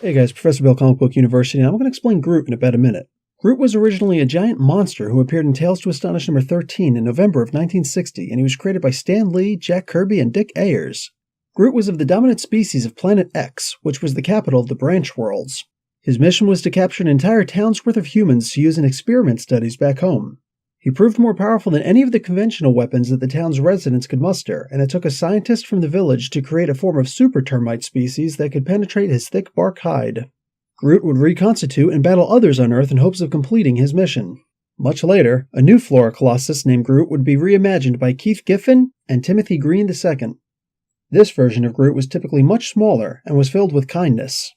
Hey guys, Professor Bill, Comic Book University, and I'm going to explain Groot in about a minute. Groot was originally a giant monster who appeared in Tales to Astonish number 13 in November of 1960, and he was created by Stan Lee, Jack Kirby, and Dick Ayers. Groot was of the dominant species of Planet X, which was the capital of the Branch Worlds. His mission was to capture an entire town's worth of humans to use in experiment studies back home. He proved more powerful than any of the conventional weapons that the town's residents could muster, and it took a scientist from the village to create a form of super termite species that could penetrate his thick bark hide. Groot would reconstitute and battle others on Earth in hopes of completing his mission. Much later, a new Flora Colossus named Groot would be reimagined by Keith Giffen and Timothy Green II. This version of Groot was typically much smaller and was filled with kindness.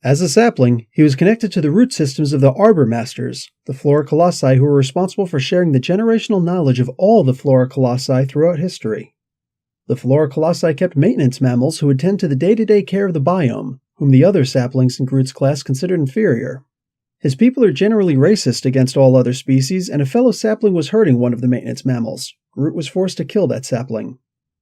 As a sapling, he was connected to the root systems of the Arbor Masters, the Flora Colossi who were responsible for sharing the generational knowledge of all the Flora Colossi throughout history. The Flora Colossi kept maintenance mammals who would tend to the day-to-day care of the biome, whom the other saplings in Groot's class considered inferior. His people are generally racist against all other species, and a fellow sapling was hurting one of the maintenance mammals. Groot was forced to kill that sapling.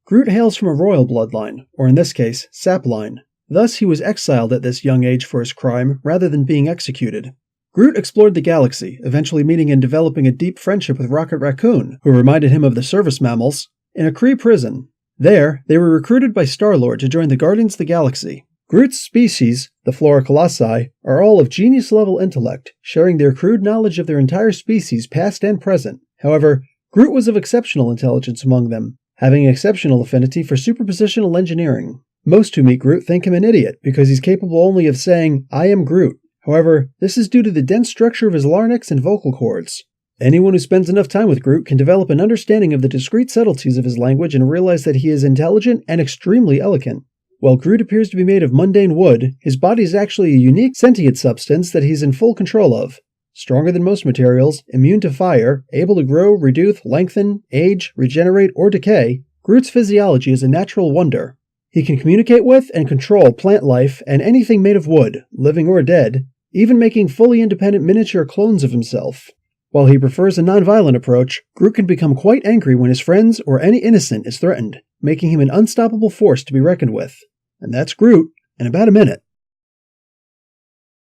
Groot hails from a royal bloodline, or in this case, sapline. Thus, he was exiled at this young age for his crime, rather than being executed. Groot explored the galaxy, eventually meeting and developing a deep friendship with Rocket Raccoon, who reminded him of the service mammals, in a Kree prison. There, they were recruited by Star-Lord to join the Guardians of the Galaxy. Groot's species, the Flora Colossi, are all of genius-level intellect, sharing their crude knowledge of their entire species past and present. However, Groot was of exceptional intelligence among them, having exceptional affinity for superpositional engineering. Most who meet Groot think him an idiot because he's capable only of saying, "I am Groot." However, this is due to the dense structure of his larynx and vocal cords. Anyone who spends enough time with Groot can develop an understanding of the discrete subtleties of his language and realize that he is intelligent and extremely eloquent. While Groot appears to be made of mundane wood, his body is actually a unique sentient substance that he's in full control of. Stronger than most materials, immune to fire, able to grow, reduce, lengthen, age, regenerate, or decay, Groot's physiology is a natural wonder. He can communicate with and control plant life and anything made of wood, living or dead, even making fully independent miniature clones of himself. While he prefers a non-violent approach, Groot can become quite angry when his friends or any innocent is threatened, making him an unstoppable force to be reckoned with. And that's Groot in about a minute.